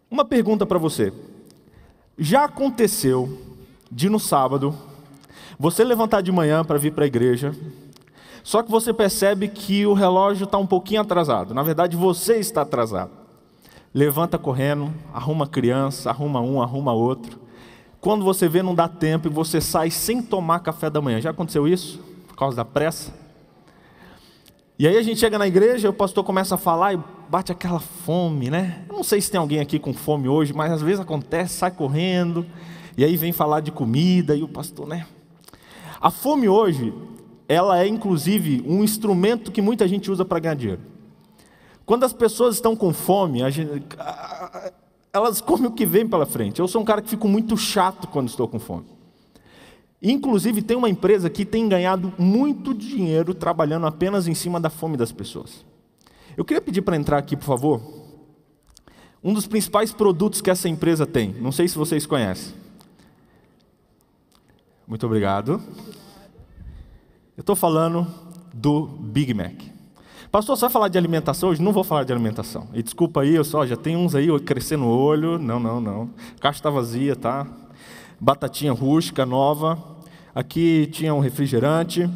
Uma pergunta para você. Já aconteceu de no sábado, você levantar de manhã para vir para a igreja, só que você percebe que o relógio está um pouquinho atrasado. Na verdade, você está atrasado. Levanta correndo, arruma criança, arruma um, arruma outro. Quando você vê, não dá tempo e você sai sem tomar café da manhã. Já aconteceu isso? Por causa da pressa? E aí a gente chega na igreja, o pastor começa a falar e bate aquela fome, né? Eu não sei se tem alguém aqui com fome hoje, mas às vezes acontece, sai correndo, e aí vem falar de comida, e o pastor, né? A fome hoje, ela é inclusive um instrumento que muita gente usa para ganhar dinheiro. Quando as pessoas estão com fome, elas comem o que vem pela frente. Eu sou um cara que fico muito chato quando estou com fome. Inclusive, tem uma empresa que tem ganhado muito dinheiro trabalhando apenas em cima da fome das pessoas. Eu queria pedir para entrar aqui, por favor, um dos principais produtos que essa empresa tem. Não sei se vocês conhecem. Muito obrigado. Eu estou falando do Big Mac. Pastor, você vai falar de alimentação hoje? Não vou falar de alimentação. E desculpa aí, já tem uns aí crescendo o olho. Não. A caixa está vazia, tá? Batatinha rústica, nova. Aqui tinha um refrigerante.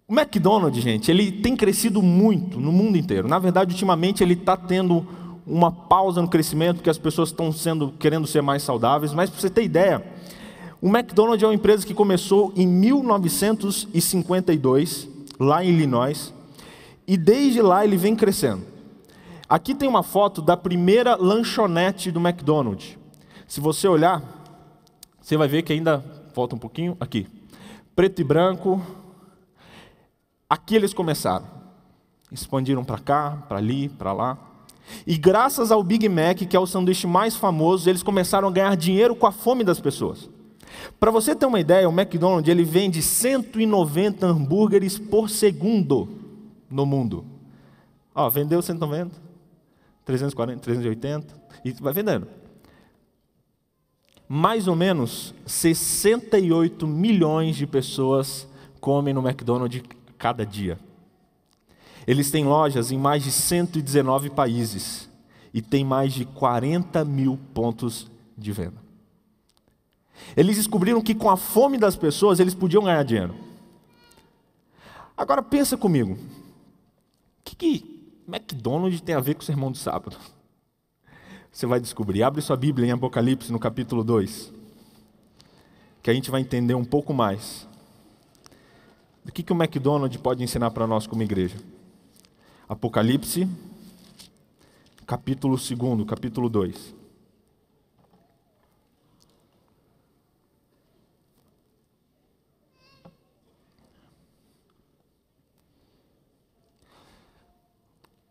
O McDonald's, gente, ele tem crescido muito no mundo inteiro. Na verdade, ultimamente, ele está tendo uma pausa no crescimento, porque as pessoas estão querendo ser mais saudáveis. Mas, para você ter ideia, o McDonald's é uma empresa que começou em 1952, lá em Illinois, e desde lá ele vem crescendo. Aqui tem uma foto da primeira lanchonete do McDonald's. Se você olhar, você vai ver que ainda falta um pouquinho. Aqui, preto e branco. Aqui eles começaram. Expandiram para cá, para ali, para lá. E graças ao Big Mac, que é o sanduíche mais famoso, eles começaram a ganhar dinheiro com a fome das pessoas. Para você ter uma ideia, o McDonald's ele vende 190 hambúrgueres por segundo no mundo. Vendeu 190, 340, 380, e vai vendendo. Mais ou menos 68 milhões de pessoas comem no McDonald's cada dia. Eles têm lojas em mais de 119 países e têm mais de 40 mil pontos de venda. Eles descobriram que com a fome das pessoas eles podiam ganhar dinheiro. Agora pensa comigo, o que McDonald's tem a ver com o sermão do sábado? Você vai descobrir. Abre sua Bíblia em Apocalipse, no capítulo 2, que a gente vai entender um pouco mais do que o McDonald's pode ensinar para nós como igreja. Apocalipse, capítulo 2, capítulo 2.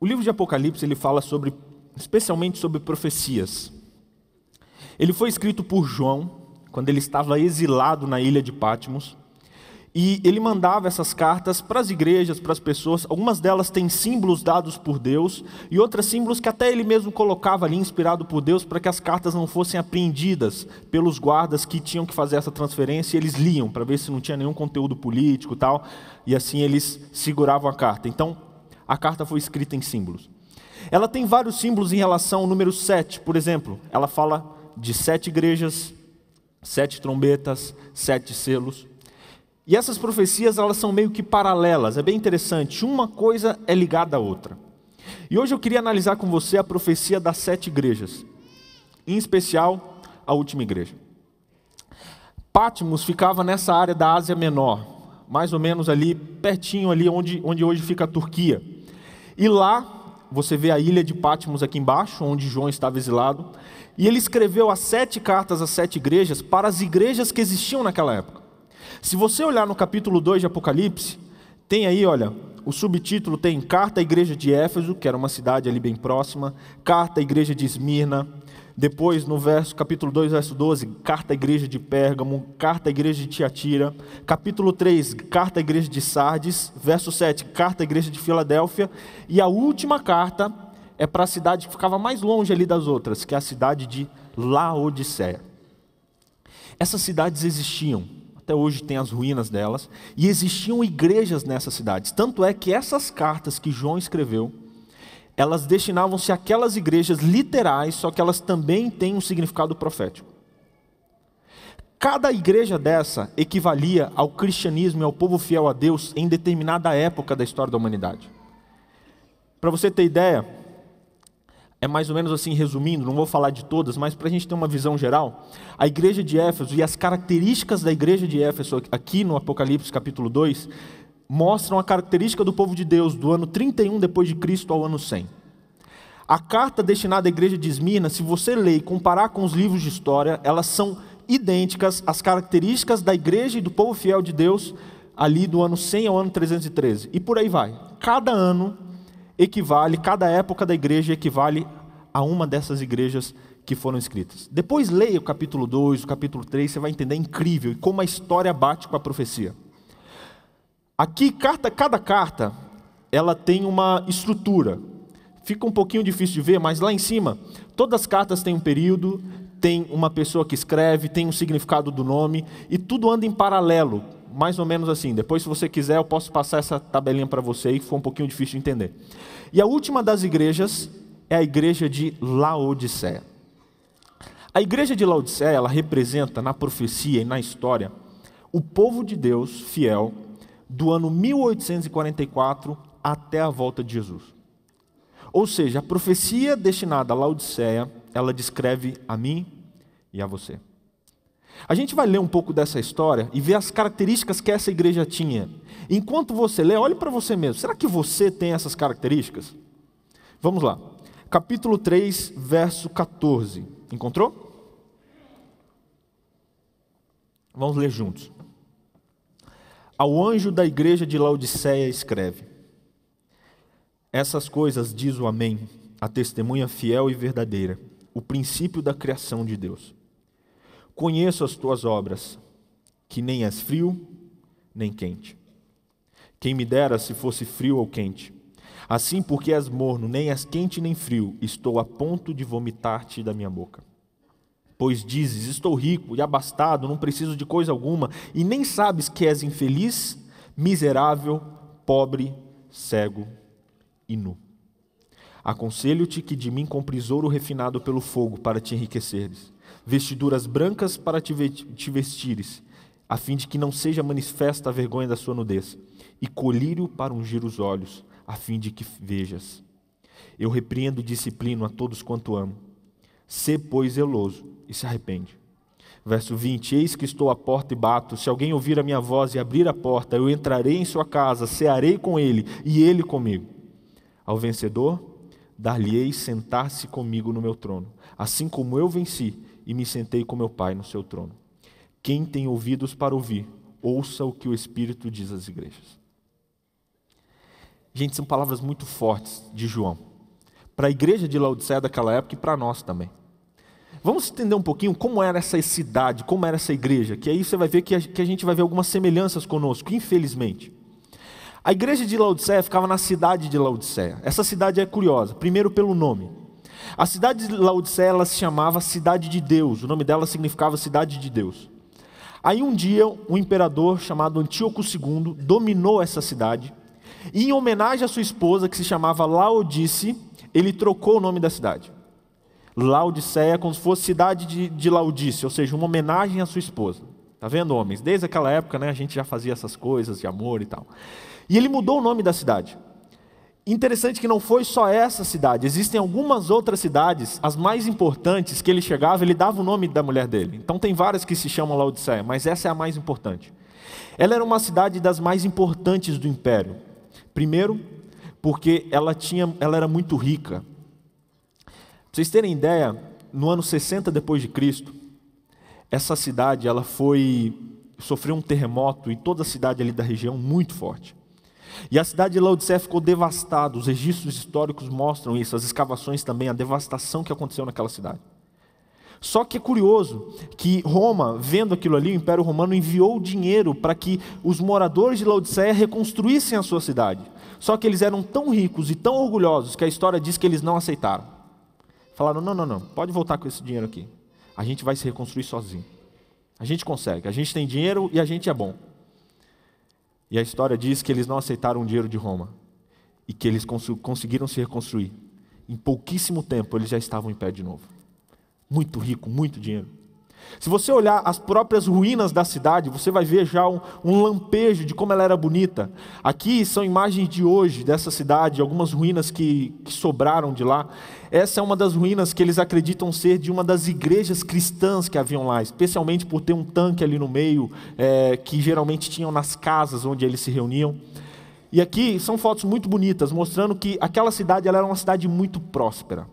O livro de Apocalipse ele fala especialmente sobre profecias. Ele foi escrito por João, quando ele estava exilado na ilha de Patmos, e ele mandava essas cartas para as igrejas, para as pessoas. Algumas delas têm símbolos dados por Deus, e outras símbolos que até ele mesmo colocava ali, inspirado por Deus, para que as cartas não fossem apreendidas pelos guardas que tinham que fazer essa transferência, e eles liam, para ver se não tinha nenhum conteúdo político e tal, e assim eles seguravam a carta. Então, a carta foi escrita em símbolos. Ela tem vários símbolos em relação ao número 7, por exemplo. Ela fala de 7 igrejas, 7 trombetas, 7 selos. E essas profecias, elas são meio que paralelas. É bem interessante. Uma coisa é ligada à outra. E hoje eu queria analisar com você a profecia das 7 igrejas. Em especial, a última igreja. Patmos ficava nessa área da Ásia Menor. Mais ou menos ali, pertinho ali onde hoje fica a Turquia. E lá, você vê a ilha de Patmos aqui embaixo, onde João estava exilado. E ele escreveu as 7 cartas às 7 igrejas para as igrejas que existiam naquela época. Se você olhar no capítulo 2 de Apocalipse, tem aí, olha, o subtítulo tem Carta à Igreja de Éfeso, que era uma cidade ali bem próxima, Carta à Igreja de Esmirna, depois no capítulo 2, verso 12, Carta à Igreja de Pérgamo, Carta à Igreja de Tiatira, capítulo 3, Carta à Igreja de Sardes, verso 7, Carta à Igreja de Filadélfia, e a última carta é para a cidade que ficava mais longe ali das outras, que é a cidade de Laodiceia. Essas cidades existiam, até hoje tem as ruínas delas, e existiam igrejas nessas cidades, tanto é que essas cartas que João escreveu, elas destinavam-se àquelas igrejas literais, só que elas também têm um significado profético. Cada igreja dessa equivalia ao cristianismo e ao povo fiel a Deus em determinada época da história da humanidade. Para você ter ideia, é mais ou menos assim, resumindo, não vou falar de todas, mas para a gente ter uma visão geral, a igreja de Éfeso e as características da igreja de Éfeso, aqui no Apocalipse capítulo 2, mostram a característica do povo de Deus do ano 31 depois de Cristo ao ano 100. A carta destinada à igreja de Esmirna, se você ler e comparar com os livros de história, elas são idênticas às características da igreja e do povo fiel de Deus ali do ano 100 ao ano 313. E por aí vai. Cada ano equivale, cada época da igreja equivale a uma dessas igrejas que foram escritas. Depois leia o capítulo 2, o capítulo 3, você vai entender, é incrível como a história bate com a profecia. Aqui, cada carta, ela tem uma estrutura. Fica um pouquinho difícil de ver, mas lá em cima, todas as cartas têm um período, tem uma pessoa que escreve, tem um significado do nome, e tudo anda em paralelo, mais ou menos assim. Depois, se você quiser, eu posso passar essa tabelinha para você, que foi um pouquinho difícil de entender. E a última das igrejas é a igreja de Laodiceia. A igreja de Laodiceia, ela representa na profecia e na história o povo de Deus fiel do ano 1844 até a volta de Jesus. Ou seja, a profecia destinada a Laodiceia, ela descreve a mim e a você. A gente vai ler um pouco dessa história e ver as características que essa igreja tinha. Enquanto você lê, olhe para você mesmo. Será que você tem essas características? Vamos lá. Capítulo 3, verso 14. Encontrou? Vamos ler juntos. Ao anjo da igreja de Laodiceia escreve: essas coisas diz o Amém, a testemunha fiel e verdadeira, o princípio da criação de Deus. Conheço as tuas obras, que nem és frio, nem quente. Quem me dera se fosse frio ou quente. Assim, porque és morno, nem és quente nem frio, estou a ponto de vomitar-te da minha boca. Pois dizes, estou rico e abastado, não preciso de coisa alguma, e nem sabes que és infeliz, miserável, pobre, cego e nu. Aconselho-te que de mim compres ouro refinado pelo fogo para te enriqueceres, vestiduras brancas para te vestires, a fim de que não seja manifesta a vergonha da sua nudez, e colírio para ungir os olhos, a fim de que vejas. Eu repreendo e disciplino a todos quanto amo. Sê, pois, zeloso e se arrepende. Verso 20, eis que estou à porta e bato, se alguém ouvir a minha voz e abrir a porta, eu entrarei em sua casa, cearei com ele e ele comigo. Ao vencedor, dar-lhe-ei sentar-se comigo no meu trono, assim como eu venci e me sentei com meu Pai no seu trono. Quem tem ouvidos para ouvir, ouça o que o Espírito diz às igrejas. Gente, são palavras muito fortes de João, para a igreja de Laodiceia daquela época e para nós também. Vamos entender um pouquinho como era essa cidade, como era essa igreja, que aí você vai ver que a gente vai ver algumas semelhanças conosco, infelizmente. A igreja de Laodiceia ficava na cidade de Laodiceia. Essa cidade é curiosa, primeiro pelo nome. A cidade de Laodiceia, ela se chamava Cidade de Deus, o nome dela significava Cidade de Deus. Aí um dia, um imperador chamado Antíoco II dominou essa cidade, e em homenagem à sua esposa, que se chamava Laodice, ele trocou o nome da cidade. Laodiceia, como se fosse cidade de Laodice, ou seja, uma homenagem à sua esposa. Tá vendo, homens? Desde aquela época, né, a gente já fazia essas coisas de amor e tal. E ele mudou o nome da cidade. Interessante que não foi só essa cidade, existem algumas outras cidades, as mais importantes, que ele chegava, ele dava o nome da mulher dele. Então tem várias que se chamam Laodiceia, mas essa é a mais importante. Ela era uma cidade das mais importantes do império. Primeiro, porque ela era muito rica. Para vocês terem ideia, no ano 60 depois de Cristo, essa cidade sofreu um terremoto, e toda a cidade ali da região muito forte. E a cidade de Laodiceia ficou devastada, os registros históricos mostram isso, as escavações também, a devastação que aconteceu naquela cidade. Só que é curioso que Roma, vendo aquilo ali, o Império Romano enviou dinheiro para que os moradores de Laodiceia reconstruíssem a sua cidade. Só que eles eram tão ricos e tão orgulhosos que a história diz que eles não aceitaram. Falaram, não, pode voltar com esse dinheiro aqui. A gente vai se reconstruir sozinho. A gente consegue, a gente tem dinheiro e a gente é bom. E a história diz que eles não aceitaram o dinheiro de Roma. e que eles conseguiram se reconstruir. Em pouquíssimo tempo eles já estavam em pé de novo. Muito rico, muito dinheiro. Se você olhar as próprias ruínas da cidade, você vai ver já um lampejo de como ela era bonita. Aqui são imagens de hoje dessa cidade, algumas ruínas que sobraram de lá. Essa é uma das ruínas que eles acreditam ser de uma das igrejas cristãs que haviam lá, especialmente por ter um tanque ali no meio, que geralmente tinham nas casas onde eles se reuniam. E aqui são fotos muito bonitas, mostrando que aquela cidade ela era uma cidade muito próspera.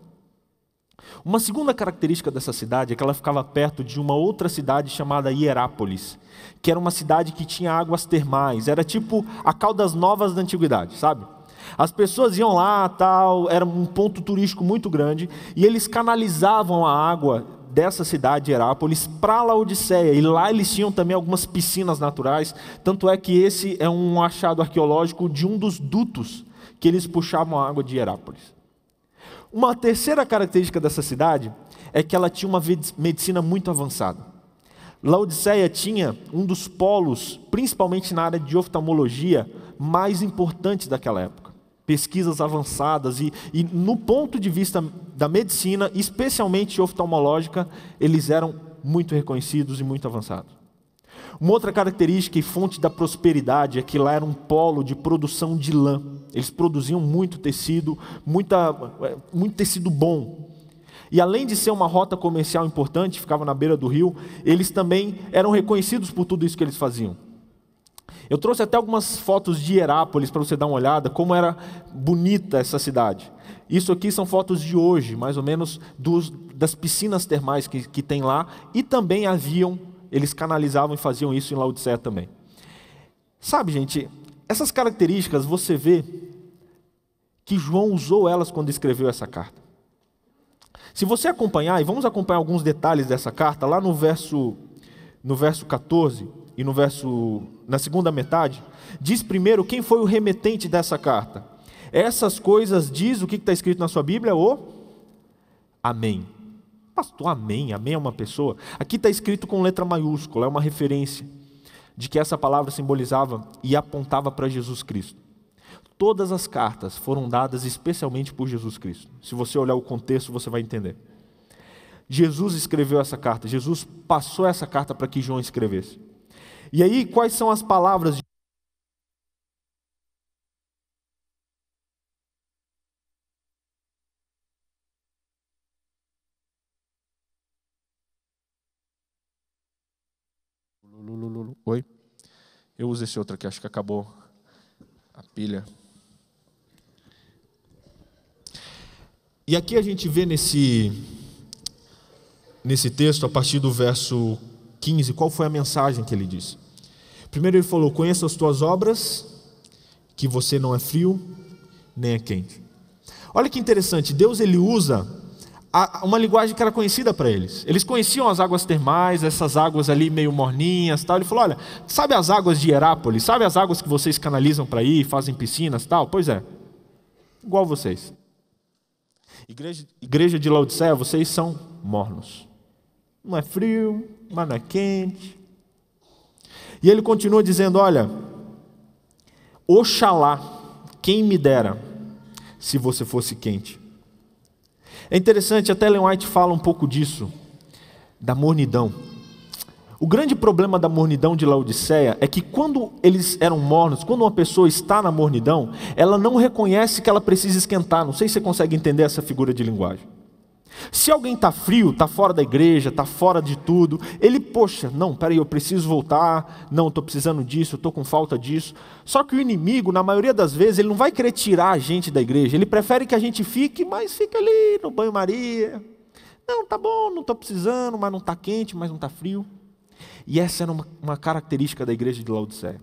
Uma segunda característica dessa cidade é que ela ficava perto de uma outra cidade chamada Hierápolis, que era uma cidade que tinha águas termais, era tipo a Caldas Novas da antiguidade, sabe? As pessoas iam lá, tal, era um ponto turístico muito grande, e eles canalizavam a água dessa cidade, Hierápolis, para Laodiceia, e lá eles tinham também algumas piscinas naturais, tanto é que esse é um achado arqueológico de um dos dutos que eles puxavam a água de Hierápolis. Uma terceira característica dessa cidade é que ela tinha uma medicina muito avançada. Laodiceia tinha um dos polos, principalmente na área de oftalmologia, mais importantes daquela época. Pesquisas avançadas e no ponto de vista da medicina, especialmente oftalmológica, eles eram muito reconhecidos e muito avançados. Uma outra característica e fonte da prosperidade é que lá era um polo de produção de lã. Eles produziam muito tecido bom. E além de ser uma rota comercial importante, ficava na beira do rio, eles também eram reconhecidos por tudo isso que eles faziam. Eu trouxe até algumas fotos de Hierápolis para você dar uma olhada, como era bonita essa cidade. Isso aqui são fotos de hoje, mais ou menos, das piscinas termais que tem lá, e também eles canalizavam e faziam isso em Laodiceia também. Sabe, gente, essas características você vê que João usou elas quando escreveu essa carta. Se você acompanhar, e vamos acompanhar alguns detalhes dessa carta, lá no verso 14 e na segunda metade, diz primeiro quem foi o remetente dessa carta. Essas coisas diz o que está escrito na sua Bíblia? O Amém. Pastor, amém? Amém é uma pessoa? Aqui está escrito com letra maiúscula, é uma referência de que essa palavra simbolizava e apontava para Jesus Cristo. Todas as cartas foram dadas especialmente por Jesus Cristo. Se você olhar o contexto, você vai entender. Jesus escreveu essa carta, Jesus passou essa carta para que João escrevesse. E aí, quais são as palavras de Oi? Eu uso esse outro aqui, acho que acabou a pilha. E aqui a gente vê nesse texto, a partir do verso 15, qual foi a mensagem que ele disse. Primeiro ele falou: conheça as tuas obras, que você não é frio, nem é quente. Olha que interessante, Deus ele usa uma linguagem que era conhecida para eles. Eles conheciam as águas termais, essas águas ali meio morninhas, tal. Ele falou: olha, sabe as águas de Hierápolis? Sabe as águas que vocês canalizam para ir, fazem piscinas, tal? Pois é, igual vocês. Igreja de Laodiceia, vocês são mornos. Não é frio, mas não é quente. E ele continua dizendo: olha, oxalá, quem me dera, se você fosse quente. É interessante, até Ellen White fala um pouco disso, da mornidão. O grande problema da mornidão de Laodiceia é que quando eles eram mornos, quando uma pessoa está na mornidão, ela não reconhece que ela precisa esquentar. Não sei se você consegue entender essa figura de linguagem. Se alguém está frio, está fora da igreja, está fora de tudo, ele, poxa, não, peraí, eu preciso voltar, não, estou precisando disso, estou com falta disso. Só que o inimigo, na maioria das vezes, ele não vai querer tirar a gente da igreja, ele prefere que a gente fique, mas fica ali no banho-maria. Não, tá bom, não estou precisando, mas não está quente, mas não está frio. E essa era uma característica da igreja de Laodiceia.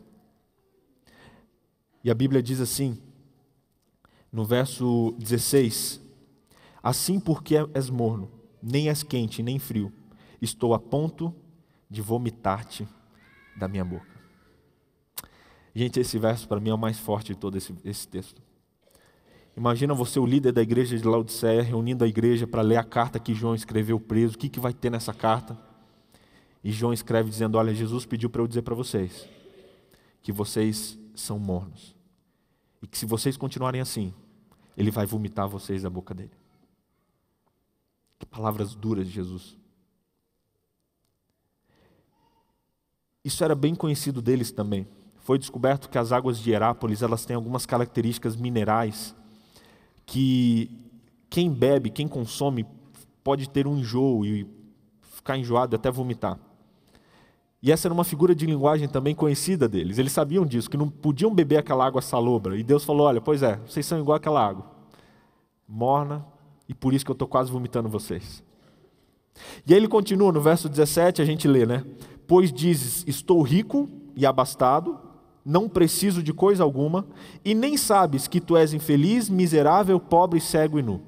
E a Bíblia diz assim, no verso 16: assim porque és morno, nem és quente, nem frio, estou a ponto de vomitar-te da minha boca. Gente, esse verso para mim é o mais forte de todo esse texto. Imagina você, o líder da igreja de Laodiceia, reunindo a igreja para ler a carta que João escreveu preso. O que vai ter nessa carta? E João escreve dizendo: olha, Jesus pediu para eu dizer para vocês que vocês são mornos. E que se vocês continuarem assim, Ele vai vomitar vocês da boca dele. Que palavras duras de Jesus. Isso era bem conhecido deles também. Foi descoberto que as águas de Herápolis, elas têm algumas características minerais que quem bebe, quem consome, pode ter um enjoo e ficar enjoado até vomitar. E essa era uma figura de linguagem também conhecida deles. Eles sabiam disso, que não podiam beber aquela água salobra. E Deus falou, olha, pois é, vocês são igual àquela água. Morna, e por isso que eu estou quase vomitando vocês. E aí ele continua, no verso 17, a gente lê, né? Pois dizes, estou rico e abastado, não preciso de coisa alguma, e nem sabes que tu és infeliz, miserável, pobre, cego e nu.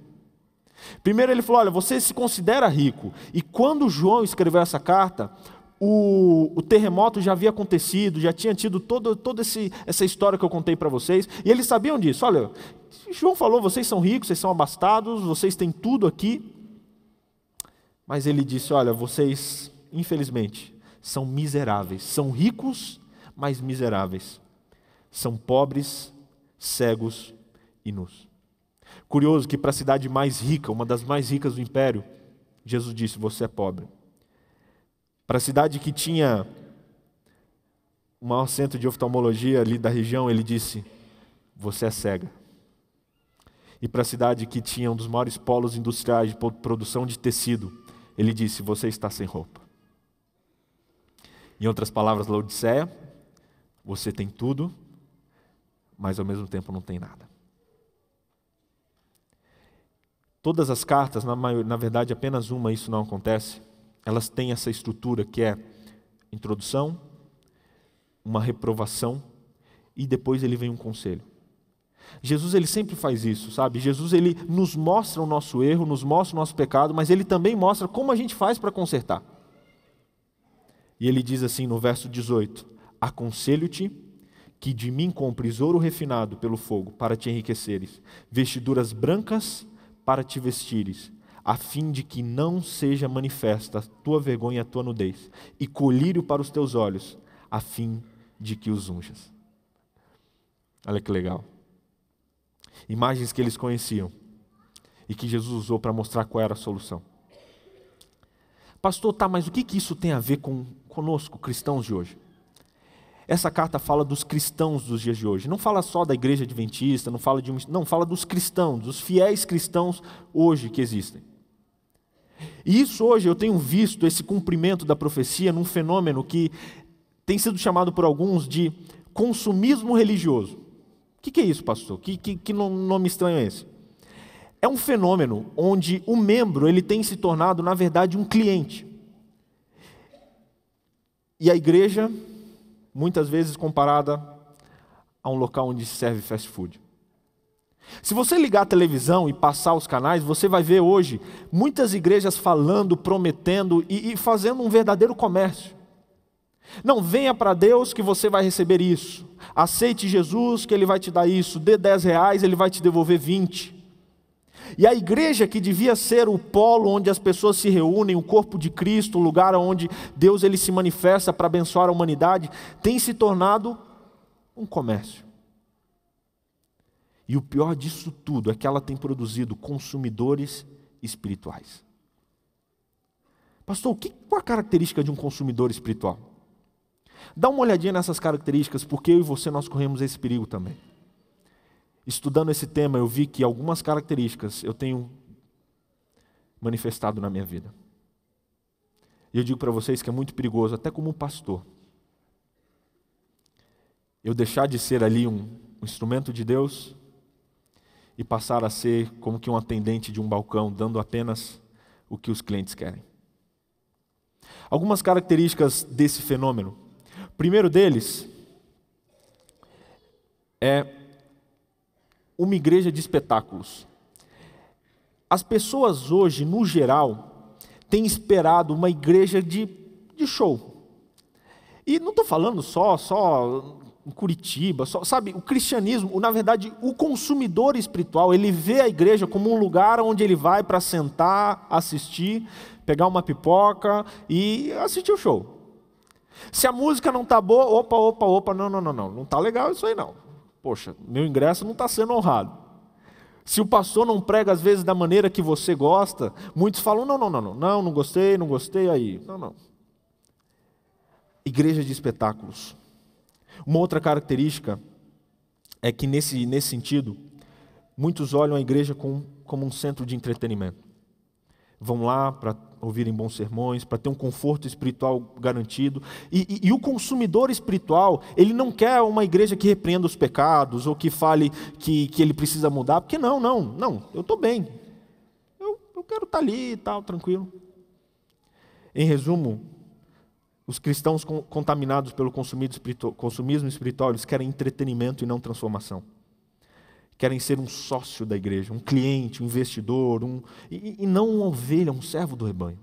Primeiro ele falou, olha, você se considera rico. E quando João escreveu essa carta, o terremoto já havia acontecido, já tinha tido toda essa história que eu contei para vocês, e eles sabiam disso. Olha, João falou, vocês são ricos, vocês são abastados, vocês têm tudo aqui. Mas ele disse, olha, vocês, infelizmente, são miseráveis. São ricos, mas miseráveis. São pobres, cegos e nus. Curioso que para a cidade mais rica, uma das mais ricas do império, Jesus disse, você é pobre. Para a cidade que tinha o maior centro de oftalmologia ali da região, ele disse, você é cega. E para a cidade que tinha um dos maiores polos industriais de produção de tecido, ele disse, você está sem roupa. Em outras palavras, Laodiceia, você tem tudo, mas ao mesmo tempo não tem nada. Todas as cartas, na verdade apenas uma, isso não acontece, elas têm essa estrutura que é introdução, uma reprovação e depois ele vem um conselho. Jesus ele sempre faz isso, sabe? Jesus ele nos mostra o nosso erro, nos mostra o nosso pecado, mas ele também mostra como a gente faz para consertar. E ele diz assim no verso 18, aconselho-te que de mim compres ouro refinado pelo fogo para te enriqueceres, vestiduras brancas para te vestires, a fim de que não seja manifesta a tua vergonha e a tua nudez, e colírio para os teus olhos, a fim de que os unjas. Olha que legal. Imagens que eles conheciam e que Jesus usou para mostrar qual era a solução. Pastor, mas o que isso tem a ver conosco, cristãos de hoje? Essa carta fala dos cristãos dos dias de hoje. Não fala só da igreja adventista, não fala dos cristãos, dos fiéis cristãos hoje que existem. E isso hoje eu tenho visto esse cumprimento da profecia num fenômeno que tem sido chamado por alguns de consumismo religioso. O que é isso, pastor? Que nome estranho é esse? É um fenômeno onde o membro ele tem se tornado, na verdade, um cliente. E a igreja, muitas vezes comparada a um local onde se serve fast food. Se você ligar a televisão e passar os canais, você vai ver hoje muitas igrejas falando, prometendo e fazendo um verdadeiro comércio. Não, venha para Deus que você vai receber isso. Aceite Jesus que Ele vai te dar isso. Dê R$10, Ele vai te devolver 20. E a igreja que devia ser o polo onde as pessoas se reúnem, o corpo de Cristo, o lugar onde Deus ele se manifesta para abençoar a humanidade, tem se tornado um comércio. E o pior disso tudo é que ela tem produzido consumidores espirituais. Pastor, qual a característica de um consumidor espiritual? Dá uma olhadinha nessas características, porque eu e você nós corremos esse perigo também. Estudando esse tema, eu vi que algumas características eu tenho manifestado na minha vida. E eu digo para vocês que é muito perigoso, até como pastor, eu deixar de ser ali um instrumento de Deus e passar a ser como que um atendente de um balcão, dando apenas o que os clientes querem. Algumas características desse fenômeno. O primeiro deles é uma igreja de espetáculos. As pessoas hoje, no geral, têm esperado uma igreja de show. E não estou falando só em Curitiba, sabe, o cristianismo, na verdade, o consumidor espiritual, ele vê a igreja como um lugar onde ele vai para sentar, assistir, pegar uma pipoca e assistir o show. Se a música não está boa, opa, não está legal isso aí não. Poxa, meu ingresso não está sendo honrado. Se o pastor não prega às vezes da maneira que você gosta, muitos falam, não gostei, aí. Não. Igreja de espetáculos. Uma outra característica é que nesse sentido, muitos olham a igreja como um centro de entretenimento. Vão lá para ouvirem bons sermões, para ter um conforto espiritual garantido. E o consumidor espiritual, ele não quer uma igreja que repreenda os pecados, ou que fale que ele precisa mudar, porque não, eu estou bem. Eu quero estar ali e tal, tranquilo. Em resumo, os cristãos contaminados pelo consumismo espiritual, eles querem entretenimento e não transformação. Querem ser um sócio da igreja, um cliente, um investidor, e não uma ovelha, um servo do rebanho.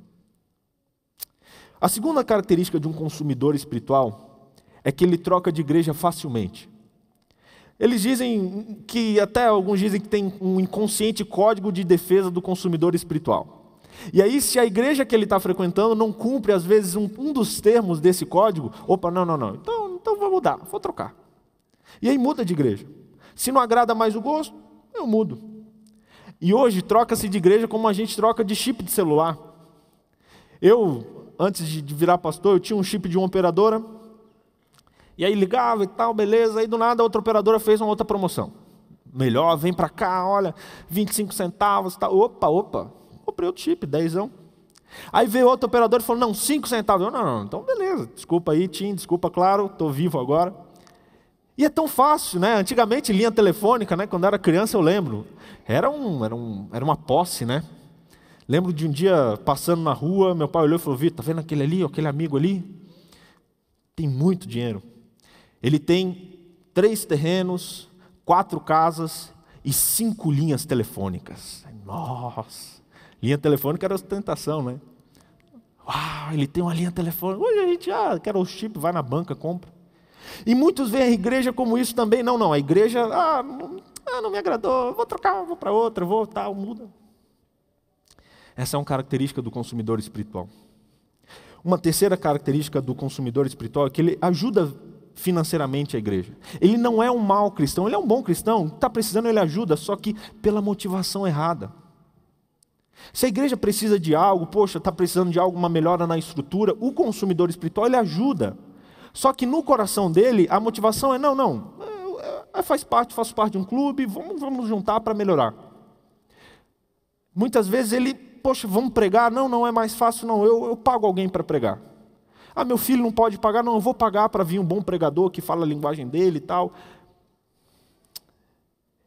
A segunda característica de um consumidor espiritual é que ele troca de igreja facilmente. Eles dizem que, até alguns dizem que tem um inconsciente código de defesa do consumidor espiritual. E aí, se a igreja que ele está frequentando não cumpre, às vezes, um dos termos desse código, não, então vou mudar, vou trocar. E aí muda de igreja. Se não agrada mais o gosto, eu mudo. E hoje troca-se de igreja como a gente troca de chip de celular. Eu, antes de virar pastor, eu tinha um chip de uma operadora, e aí ligava e tal, beleza, aí do nada a outra operadora fez uma outra promoção. Melhor, vem pra cá, olha, 25 centavos, tal. Opa, comprei outro chip, 10. Aí veio outra operadora e falou, não, 5 centavos. Eu, não, então beleza, desculpa aí, Tim, desculpa, claro, estou vivo agora. E é tão fácil, né? Antigamente, linha telefônica, né? Quando eu era criança, eu lembro. Era uma posse, né? Lembro de um dia, passando na rua, meu pai olhou e falou, Vitor, tá vendo aquele ali, aquele amigo ali? Tem muito dinheiro. Ele tem 3 terrenos, 4 casas e 5 linhas telefônicas. Nossa! Linha telefônica era ostentação, né? Uau, ele tem uma linha telefônica. Hoje a gente quer o chip, vai na banca, compra. E muitos veem a igreja como isso também. Não, a igreja, não me agradou, vou trocar, vou para outra, muda. Essa é uma característica do consumidor espiritual. Uma terceira característica do consumidor espiritual é que ele ajuda financeiramente a igreja. Ele não é um mau cristão, ele é um bom cristão, está precisando, ele ajuda, só que pela motivação errada. Se a igreja precisa de algo, está precisando de algo, uma melhora na estrutura, o consumidor espiritual, ele ajuda. Só que no coração dele, a motivação é, faço parte de um clube, vamos juntar para melhorar. Muitas vezes ele, vamos pregar, não é mais fácil, eu pago alguém para pregar. Meu filho não pode pagar, eu vou pagar para vir um bom pregador que fala a linguagem dele e tal.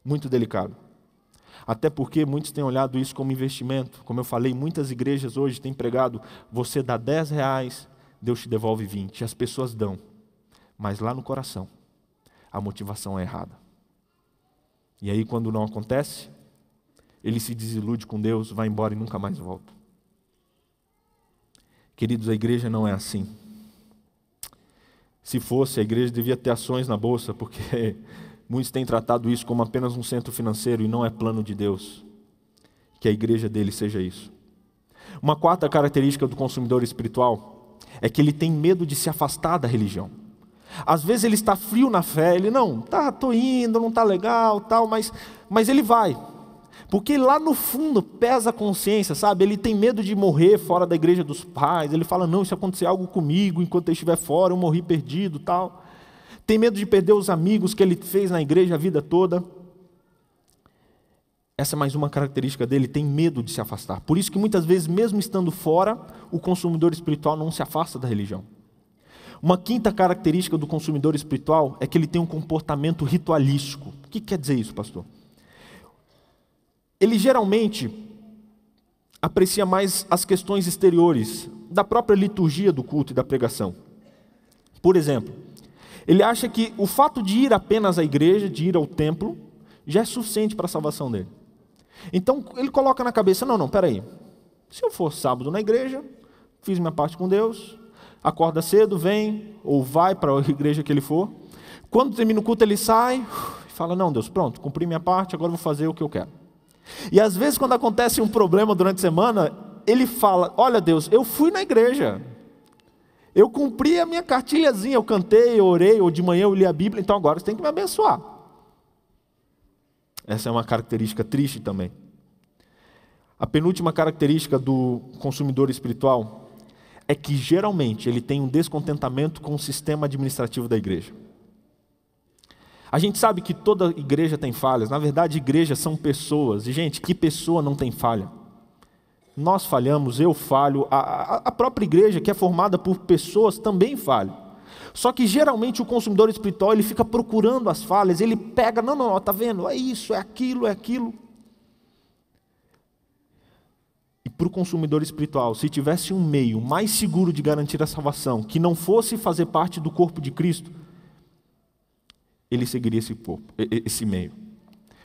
Muito delicado. Até porque muitos têm olhado isso como investimento. Como eu falei, muitas igrejas hoje têm pregado, você dá R$10, Deus te devolve 20. As pessoas dão, mas lá no coração, a motivação é errada. E aí quando não acontece, ele se desilude com Deus, vai embora e nunca mais volta. Queridos, a igreja não é assim. Se fosse, a igreja devia ter ações na bolsa, porque muitos têm tratado isso como apenas um centro financeiro e não é plano de Deus que a igreja dele seja isso. Uma quarta característica do consumidor espiritual é que ele tem medo de se afastar da religião. Às vezes ele está frio na fé, ele estou indo, não está legal, tal, mas ele vai. Porque lá no fundo pesa a consciência, sabe? Ele tem medo de morrer fora da igreja dos pais. Ele fala, se acontecer algo comigo, enquanto eu estiver fora, eu morri perdido, tal. Tem medo de perder os amigos que ele fez na igreja a vida toda. Essa é mais uma característica dele, tem medo de se afastar. Por isso que muitas vezes, mesmo estando fora, o consumidor espiritual não se afasta da religião. Uma quinta característica do consumidor espiritual é que ele tem um comportamento ritualístico. O que quer dizer isso, pastor? Ele geralmente aprecia mais as questões exteriores da própria liturgia do culto e da pregação. Por exemplo, ele acha que o fato de ir apenas à igreja, de ir ao templo, já é suficiente para a salvação dele. Então, ele coloca na cabeça, peraí, se eu for sábado na igreja, fiz minha parte com Deus, acorda cedo, vem, ou vai para a igreja que ele for, quando termina o culto ele sai, e fala, Deus, pronto, cumpri minha parte, agora vou fazer o que eu quero. E às vezes quando acontece um problema durante a semana, ele fala, olha Deus, eu fui na igreja, eu cumpri a minha cartilhazinha, eu cantei, eu orei, ou de manhã eu li a Bíblia, então agora você tem que me abençoar. Essa é uma característica triste também. A penúltima característica do consumidor espiritual é que geralmente ele tem um descontentamento com o sistema administrativo da igreja. A gente sabe que toda igreja tem falhas. Na verdade, igrejas são pessoas. E, gente, que pessoa não tem falha? Nós falhamos, eu falho. A própria igreja, que é formada por pessoas, também falha. Só que, geralmente, o consumidor espiritual, ele fica procurando as falhas. Ele pega, não, tá vendo? É isso, é aquilo, é aquilo. E para o consumidor espiritual, se tivesse um meio mais seguro de garantir a salvação, que não fosse fazer parte do corpo de Cristo, ele seguiria esse meio.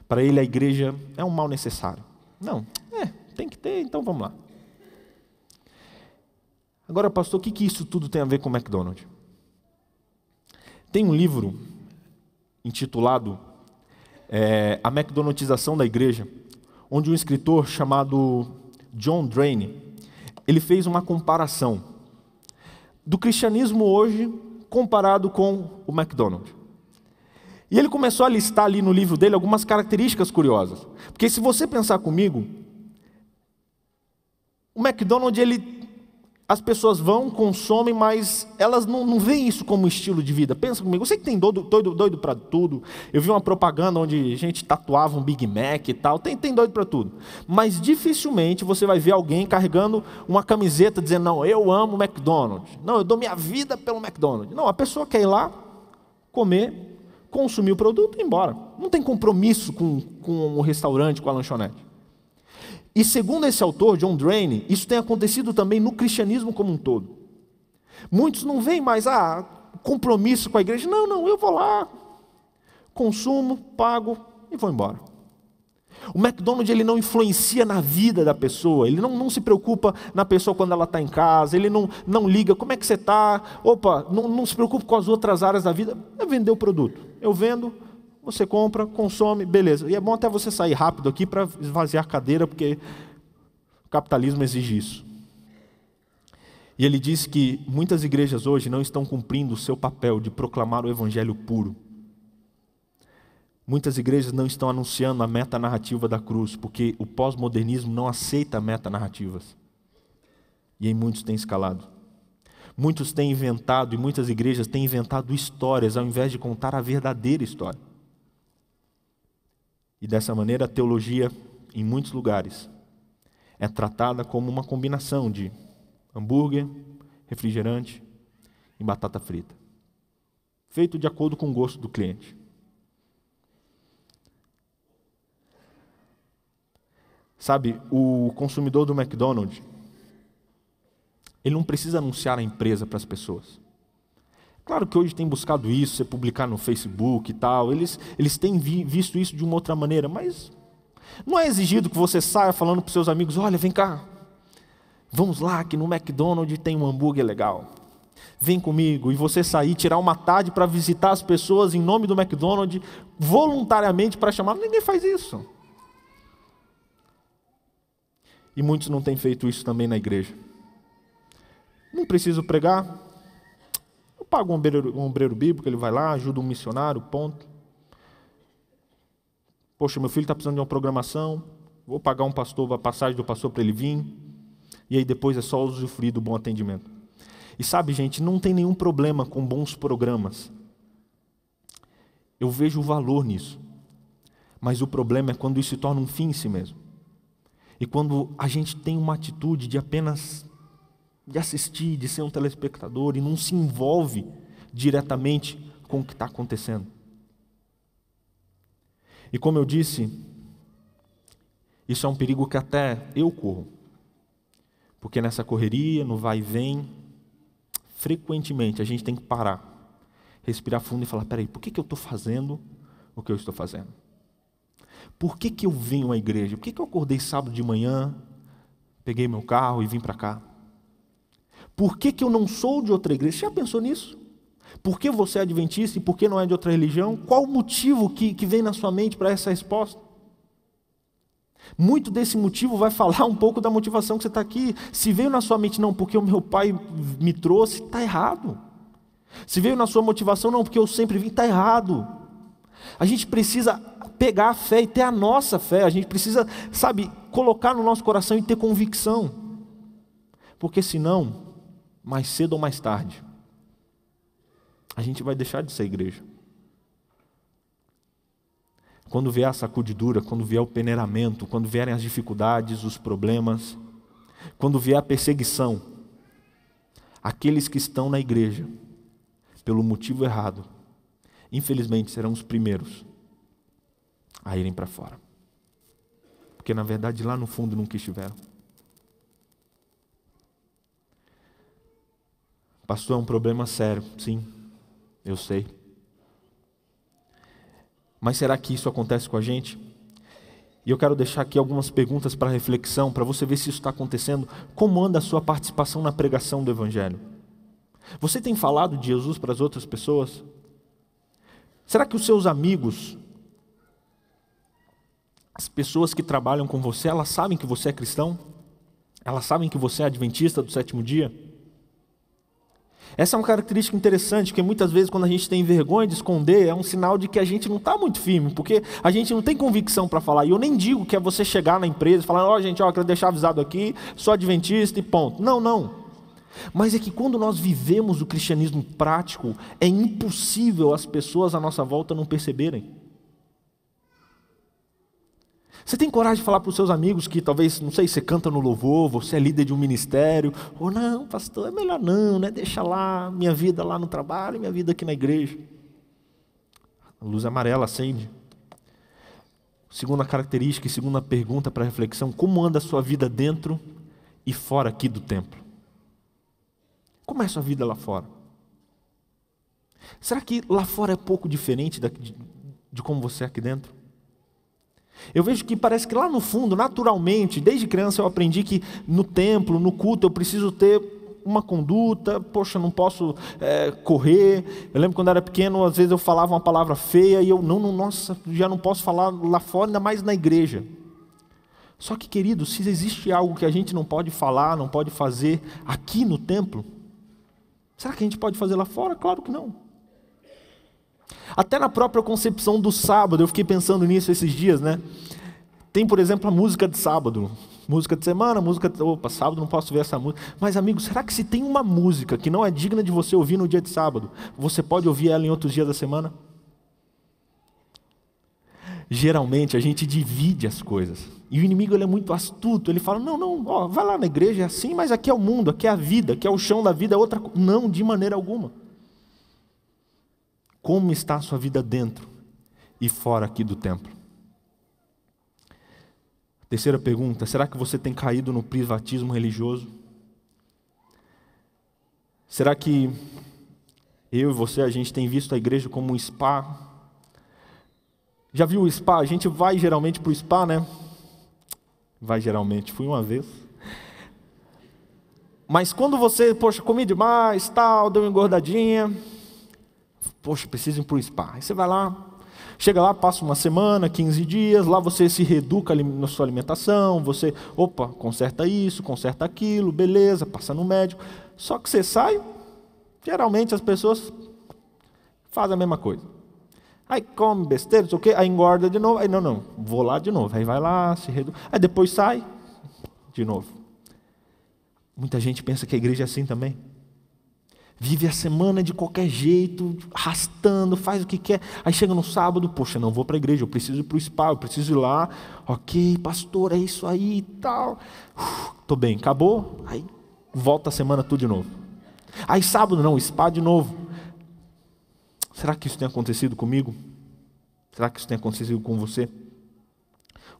Para ele, a igreja é um mal necessário. Não, tem que ter, então vamos lá. Agora, pastor, o que isso tudo tem a ver com o McDonald's? Tem um livro intitulado A McDonaldização da Igreja, onde um escritor chamado John Draine, ele fez uma comparação do cristianismo hoje comparado com o McDonald's. E ele começou a listar ali no livro dele algumas características curiosas. Porque se você pensar comigo, o McDonald's, as pessoas vão, consomem, mas elas não veem isso como estilo de vida. Pensa comigo, eu sei que tem doido para tudo. Eu vi uma propaganda onde a gente tatuava um Big Mac e tal, tem doido para tudo. Mas dificilmente você vai ver alguém carregando uma camiseta dizendo, não, eu amo o McDonald's. Não, eu dou minha vida pelo McDonald's. Não, a pessoa quer ir lá, comer, consumir o produto e ir embora. Não tem compromisso com o restaurante, com a lanchonete. E segundo esse autor, John Draine, isso tem acontecido também no cristianismo como um todo. Muitos não veem mais compromisso com a igreja. Não, eu vou lá, consumo, pago e vou embora. O McDonald's, ele não influencia na vida da pessoa, ele não se preocupa na pessoa quando ela está em casa, ele não liga, como é que você está? Não se preocupa com as outras áreas da vida, é vender o produto. Eu vendo, você compra, consome, beleza. E é bom até você sair rápido aqui para esvaziar a cadeira, porque o capitalismo exige isso. E ele diz que muitas igrejas hoje não estão cumprindo o seu papel de proclamar o evangelho puro. Muitas igrejas não estão anunciando a metanarrativa da cruz, porque o pós-modernismo não aceita metanarrativas. E em muitos tem escalado. Muitos têm inventado, e muitas igrejas têm inventado histórias, ao invés de contar a verdadeira história. E dessa maneira a teologia, em muitos lugares, é tratada como uma combinação de hambúrguer, refrigerante e batata frita. Feito de acordo com o gosto do cliente. Sabe, o consumidor do McDonald's, ele não precisa anunciar a empresa para as pessoas. Claro que hoje tem buscado isso, você publicar no Facebook e tal, eles têm visto isso de uma outra maneira, mas não é exigido que você saia falando para os seus amigos, olha, vem cá, vamos lá, que no McDonald's tem um hambúrguer legal. Vem comigo, e você sair, tirar uma tarde para visitar as pessoas em nome do McDonald's, voluntariamente para chamar, ninguém faz isso. E muitos não têm feito isso também na igreja. Não preciso pregar, eu pago um obreiro bíblico, ele vai lá, ajuda um missionário, ponto. Poxa, meu filho está precisando de uma programação, vou pagar um pastor, a passagem do pastor para ele vir, e aí depois é só usufruir do bom atendimento. E sabe, gente, não tem nenhum problema com bons programas. Eu vejo o valor nisso. Mas o problema é quando isso se torna um fim em si mesmo. E quando a gente tem uma atitude de apenas de assistir, de ser um telespectador e não se envolve diretamente com o que está acontecendo. E como eu disse, isso é um perigo que até eu corro. Porque nessa correria, no vai e vem, frequentemente a gente tem que parar, respirar fundo e falar, peraí, por que eu estou fazendo o que eu estou fazendo? Por que eu venho à igreja? Por que eu acordei sábado de manhã, peguei meu carro e vim para cá? Por que eu não sou de outra igreja? Você já pensou nisso? Por que você é adventista e por que não é de outra religião? Qual o motivo que vem na sua mente para essa resposta? Muito desse motivo vai falar um pouco da motivação que você está aqui. Se veio na sua mente, não, porque o meu pai me trouxe, está errado. Se veio na sua motivação, não, porque eu sempre vim, está errado. A gente precisa pegar a fé e ter a nossa fé. A gente precisa, sabe, colocar no nosso coração e ter convicção. Porque senão, mais cedo ou mais tarde, a gente vai deixar de ser igreja. Quando vier a sacudidura, quando vier o peneiramento, quando vierem as dificuldades, os problemas, quando vier a perseguição, aqueles que estão na igreja, pelo motivo errado, infelizmente serão os primeiros a irem para fora. Porque na verdade lá no fundo nunca estiveram. Pastor, é um problema sério. Sim, eu sei. Mas será que isso acontece com a gente? E eu quero deixar aqui algumas perguntas para reflexão, para você ver se isso está acontecendo. Como anda a sua participação na pregação do Evangelho? Você tem falado de Jesus para as outras pessoas? Será que os seus amigos, as pessoas que trabalham com você, elas sabem que você é cristão? Elas sabem que você é adventista do sétimo dia? Essa é uma característica interessante, porque muitas vezes quando a gente tem vergonha de esconder, é um sinal de que a gente não está muito firme, porque a gente não tem convicção para falar. E eu nem digo que é você chegar na empresa e falar, gente, quero deixar avisado aqui, sou adventista e ponto. Não. Mas é que quando nós vivemos o cristianismo prático, é impossível as pessoas à nossa volta não perceberem. Você tem coragem de falar para os seus amigos que talvez, não sei, você canta no louvor, você é líder de um ministério, ou não, pastor, é melhor não, né? Deixa lá, minha vida lá no trabalho, minha vida aqui na igreja. A luz amarela acende. Segunda característica e segunda pergunta para reflexão, como anda a sua vida dentro e fora aqui do templo? Como é a sua vida lá fora? Será que lá fora é pouco diferente de como você é aqui dentro? Eu vejo que parece que lá no fundo, naturalmente, desde criança eu aprendi que no templo, no culto, eu preciso ter uma conduta, poxa, não posso correr. Eu lembro quando eu era pequeno, às vezes eu falava uma palavra feia e eu, nossa, já não posso falar lá fora, ainda mais na igreja. Só que, querido, se existe algo que a gente não pode falar, não pode fazer aqui no templo, será que a gente pode fazer lá fora? Claro que não. Até na própria concepção do sábado, eu fiquei pensando nisso esses dias, né? Tem, por exemplo, a música de sábado, música de semana, sábado não posso ver essa música. Mas, amigo, será que se tem uma música que não é digna de você ouvir no dia de sábado, você pode ouvir ela em outros dias da semana? Geralmente a gente divide as coisas. E o inimigo ele é muito astuto, ele fala, vai lá na igreja, é assim, mas aqui é o mundo, aqui é a vida, aqui é o chão da vida, é outra coisa. Não, de maneira alguma. Como está a sua vida dentro e fora aqui do templo? Terceira pergunta, será que você tem caído no privatismo religioso? Será que eu e você, a gente tem visto a igreja como um spa? Já viu o spa? A gente vai geralmente para o spa, né? Vai geralmente, fui uma vez. Mas quando você, comi demais, tal, deu uma engordadinha, preciso ir para o spa. Aí você vai lá, chega lá, passa uma semana, 15 dias, lá você se reeduca na sua alimentação, você, conserta isso, conserta aquilo, beleza, passa no médico. Só que você sai, geralmente as pessoas fazem a mesma coisa. Aí come besteira, não sei o quê, aí engorda de novo, aí não, vou lá de novo. Aí vai lá, se reeduca, aí depois sai, de novo. Muita gente pensa que a igreja é assim também. Vive a semana de qualquer jeito, arrastando, faz o que quer. Aí chega no sábado, não vou para a igreja, eu preciso ir para o spa, eu preciso ir lá. Ok, pastor, é isso aí e tal. Estou bem, acabou. Aí volta a semana tudo de novo. Aí sábado não, spa de novo. Será que isso tem acontecido comigo? Será que isso tem acontecido com você?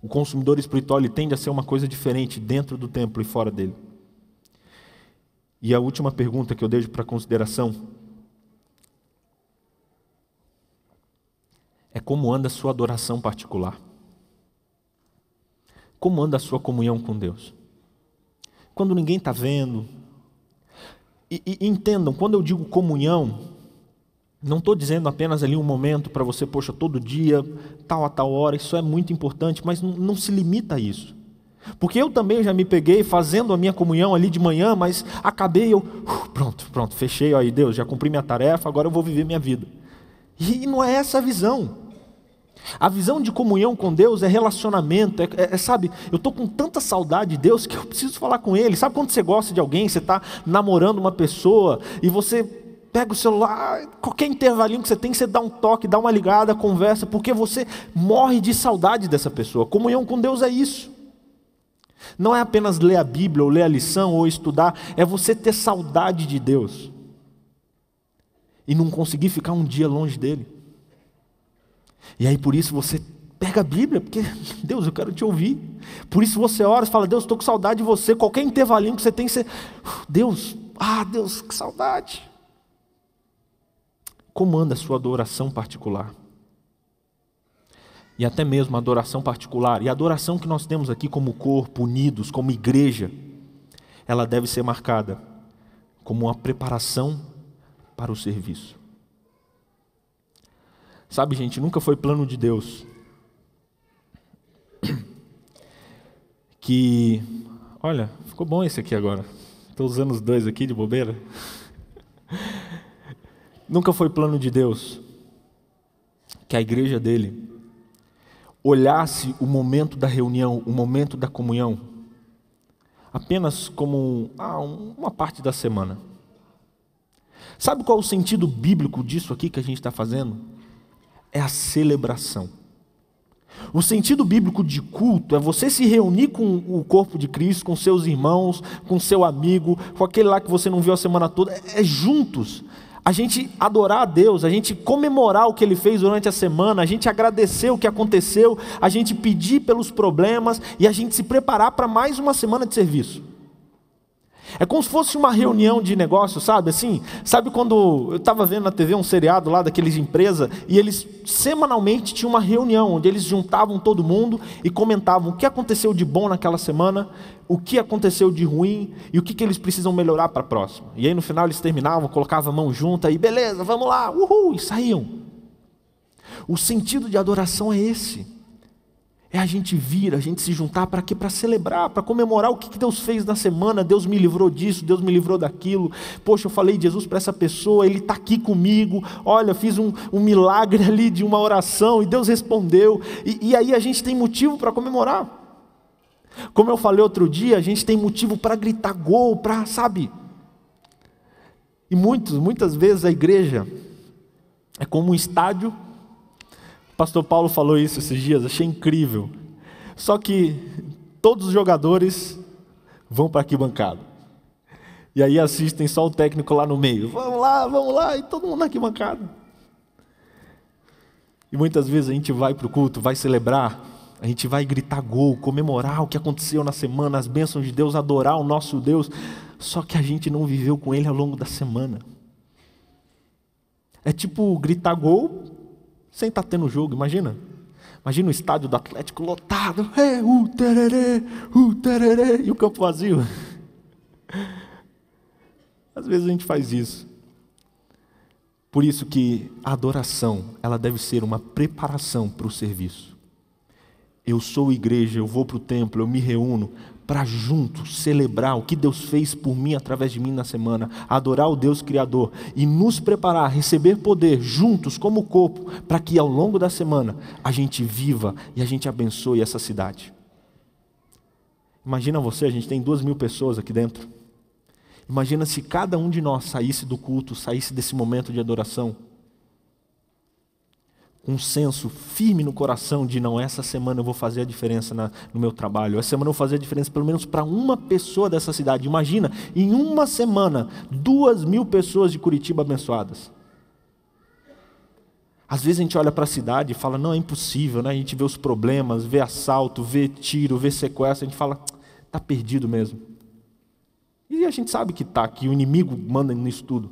O consumidor espiritual ele tende a ser uma coisa diferente dentro do templo e fora dele. E a última pergunta que eu deixo para consideração é como anda a sua adoração particular? Como anda a sua comunhão com Deus? Quando ninguém está vendo. E entendam, quando eu digo comunhão, não estou dizendo apenas ali um momento para você, todo dia, tal a tal hora, isso é muito importante, mas não se limita a isso. Porque eu também já me peguei fazendo a minha comunhão ali de manhã, mas acabei, pronto, fechei, aí Deus, já cumpri minha tarefa, agora eu vou viver minha vida. E não é essa a visão. A visão de comunhão com Deus é relacionamento, sabe, eu estou com tanta saudade de Deus que eu preciso falar com Ele. Sabe quando você gosta de alguém, você está namorando uma pessoa e você pega o celular, qualquer intervalinho que você tem, você dá um toque, dá uma ligada, conversa, porque você morre de saudade dessa pessoa. Comunhão com Deus é isso. Não é apenas ler a Bíblia, ou ler a lição, ou estudar, é você ter saudade de Deus e não conseguir ficar um dia longe dEle. E aí por isso você pega a Bíblia, porque Deus, eu quero te ouvir. Por isso você ora e fala, Deus, estou com saudade de você. Qualquer intervalinho que você tem, você... Deus, que saudade. Como anda a sua adoração particular? E até mesmo a adoração particular. E a adoração que nós temos aqui como corpo, unidos, como igreja, ela deve ser marcada como uma preparação para o serviço. Sabe, gente, nunca foi plano de Deus que... Olha, ficou bom esse aqui agora. Estou usando os dois aqui de bobeira. Nunca foi plano de Deus que a igreja dele olhasse o momento da reunião, o momento da comunhão, apenas como uma parte da semana. Sabe qual é o sentido bíblico disso aqui que a gente está fazendo? É a celebração. O sentido bíblico de culto é você se reunir com o corpo de Cristo, com seus irmãos, com seu amigo, com aquele lá que você não viu a semana toda, é juntos. A gente adorar a Deus, a gente comemorar o que Ele fez durante a semana, a gente agradecer o que aconteceu, a gente pedir pelos problemas e a gente se preparar para mais uma semana de serviço. É como se fosse uma reunião de negócio, sabe? Assim, sabe quando eu estava vendo na TV um seriado lá daqueles de empresa e eles semanalmente tinham uma reunião onde eles juntavam todo mundo e comentavam o que aconteceu de bom naquela semana, o que aconteceu de ruim e o que eles precisam melhorar para a próxima. E aí no final eles terminavam, colocavam a mão junta e beleza, vamos lá, uhul, e saíam. O sentido de adoração é esse. É a gente vir, a gente se juntar para quê? Para celebrar, para comemorar o que Deus fez na semana. Deus me livrou disso, Deus me livrou daquilo. Poxa, eu falei de Jesus para essa pessoa, Ele está aqui comigo. Olha, fiz um milagre ali de uma oração e Deus respondeu. E aí a gente tem motivo para comemorar. Como eu falei outro dia, a gente tem motivo para gritar gol, sabe? E muitas vezes a igreja é como um estádio. O pastor Paulo falou isso esses dias, achei incrível. Só que todos os jogadores vão para a arquibancada. E aí assistem só o técnico lá no meio. Vamos lá, e todo mundo na arquibancada. E muitas vezes a gente vai para o culto, vai celebrar, a gente vai gritar gol, comemorar o que aconteceu na semana, as bênçãos de Deus, adorar o nosso Deus. Só que a gente não viveu com Ele ao longo da semana. É tipo gritar gol sem estar tendo jogo, imagina o estádio do Atlético lotado, tererê, e o campo vazio. Às vezes a gente faz isso. Por isso que a adoração, ela deve ser uma preparação para o serviço. Eu sou igreja, eu vou para o templo, eu me reúno para juntos celebrar o que Deus fez por mim, através de mim na semana, adorar o Deus Criador e nos preparar, receber poder juntos como corpo, para que ao longo da semana a gente viva e a gente abençoe essa cidade. Imagina você, a gente tem 2.000 pessoas aqui dentro. Imagina se cada um de nós saísse do culto, saísse desse momento de adoração com um senso firme no coração de não, essa semana eu vou fazer a diferença no meu trabalho, essa semana eu vou fazer a diferença pelo menos para uma pessoa dessa cidade. Imagina, em uma semana, 2.000 pessoas de Curitiba abençoadas. Às vezes a gente olha para a cidade e fala, não, é impossível, né? A gente vê os problemas, vê assalto, vê tiro, vê sequestro, a gente fala, está perdido mesmo. E a gente sabe que está, que o inimigo manda nisso tudo.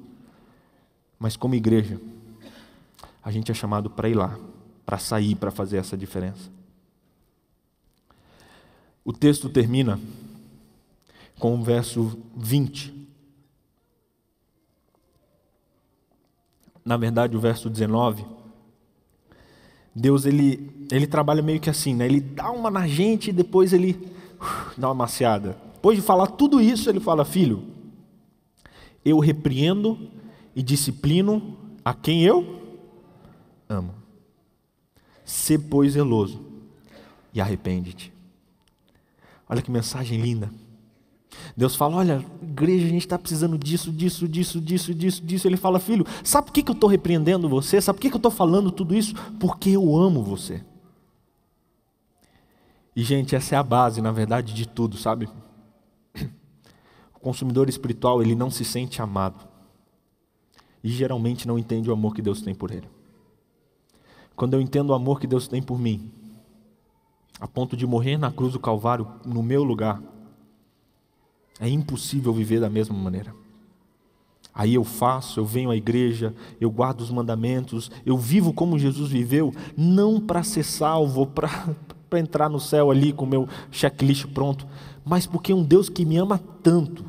Mas como igreja, a gente é chamado para ir lá, para sair, para fazer essa diferença. O texto termina com o verso 20. Na verdade, o verso 19. Deus, ele trabalha meio que assim, né? Ele dá uma na gente e depois ele dá uma maciada. Depois de falar tudo isso, ele fala, filho, eu repreendo e disciplino a quem eu amo. Sê, pois, zeloso e arrepende-te. Olha que mensagem linda. Deus fala, olha, igreja, a gente está precisando disso. Ele fala, filho, sabe por que eu estou repreendendo você? Sabe por que eu estou falando tudo isso? Porque eu amo você. E, gente, essa é a base, na verdade, de tudo, sabe? O consumidor espiritual, ele não se sente amado. E geralmente não entende o amor que Deus tem por ele. Quando eu entendo o amor que Deus tem por mim, a ponto de morrer na cruz do Calvário, no meu lugar, é impossível viver da mesma maneira. Aí eu faço, eu venho à igreja, eu guardo os mandamentos, eu vivo como Jesus viveu, não para ser salvo, para entrar no céu ali com o meu checklist pronto, mas porque é um Deus que me ama tanto,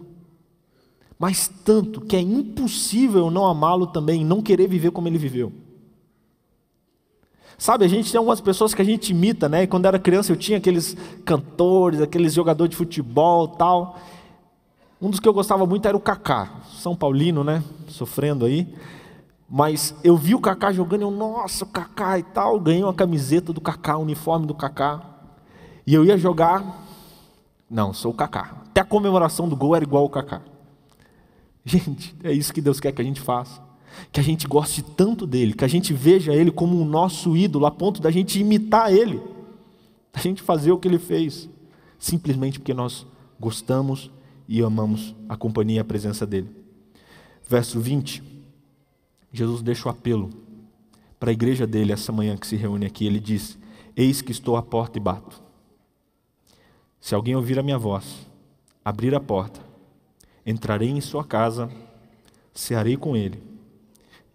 mas tanto, que é impossível não amá-lo também, não querer viver como ele viveu. Sabe, a gente tem algumas pessoas que a gente imita, né? E quando era criança eu tinha aqueles cantores, aqueles jogadores de futebol e tal. Um dos que eu gostava muito era o Kaká, São Paulino, né? Sofrendo aí. Mas eu vi o Kaká jogando e eu, nossa, o Kaká e tal. Ganhei uma camiseta do Kaká, um uniforme do Kaká. E eu ia jogar, não, sou o Kaká. Até a comemoração do gol era igual ao Kaká. Gente, é isso que Deus quer que a gente faça. Que a gente goste tanto dele, que a gente veja ele como o nosso ídolo, a ponto da gente imitar ele, a gente fazer o que ele fez, simplesmente porque nós gostamos e amamos a companhia e a presença dele. Verso 20, Jesus deixa o apelo para a igreja dele essa manhã que se reúne aqui. Ele diz, eis que estou à porta e bato. Se alguém ouvir a minha voz, abrir a porta, entrarei em sua casa, cearei com ele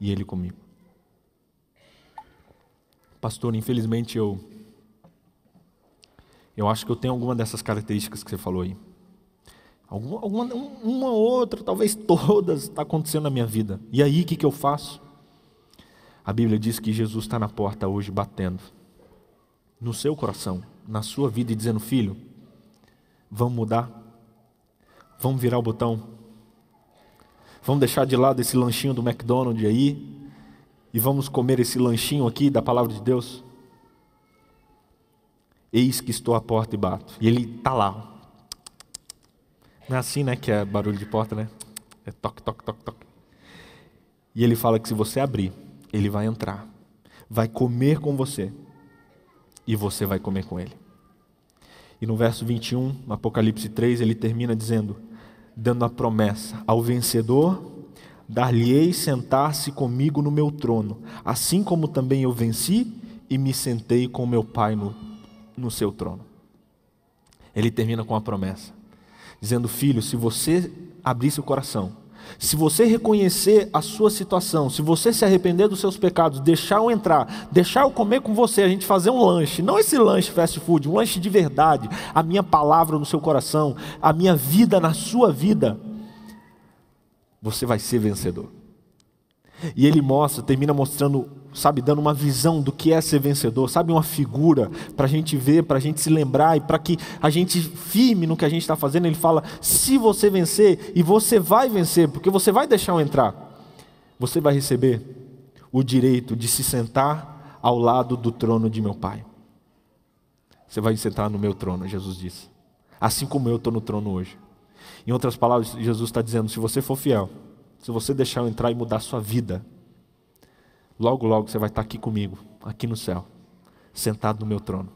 e ele comigo. Pastor, infelizmente eu acho que eu tenho alguma dessas características que você falou aí. Uma ou outra, talvez todas, está acontecendo na minha vida. E aí, o que eu faço? A Bíblia diz que Jesus está na porta hoje batendo no seu coração, na sua vida, e dizendo, filho, vamos mudar? Vamos virar o botão? Vamos deixar de lado esse lanchinho do McDonald's aí e vamos comer esse lanchinho aqui da palavra de Deus? Eis que estou à porta e bato. E ele está lá. Não é assim, né, que é barulho de porta, né? É toque, toque, toque, toque. E ele fala que se você abrir, ele vai entrar, vai comer com você e você vai comer com ele. E no verso 21, no Apocalipse 3, ele termina dizendo, dando a promessa, ao vencedor, dar-lhe-ei sentar-se comigo no meu trono, assim como também eu venci e me sentei com meu Pai no seu trono. Ele termina com a promessa, dizendo, filho, se você abrir seu coração, se você reconhecer a sua situação, se você se arrepender dos seus pecados, deixar eu entrar, deixar eu comer com você, a gente fazer um lanche, não esse lanche fast food, um lanche de verdade, a minha palavra no seu coração, a minha vida na sua vida, você vai ser vencedor. E ele termina mostrando, sabe, dando uma visão do que é ser vencedor, sabe, uma figura para a gente ver, para a gente se lembrar e para que a gente firme no que a gente está fazendo. Ele fala, se você vencer, e você vai vencer, porque você vai deixar eu entrar, você vai receber o direito de se sentar ao lado do trono de meu Pai. Você vai sentar no meu trono, Jesus disse, assim como eu estou no trono hoje. Em outras palavras, Jesus está dizendo, se você for fiel, se você deixar eu entrar e mudar a sua vida, logo, logo você vai estar aqui comigo, aqui no céu, sentado no meu trono.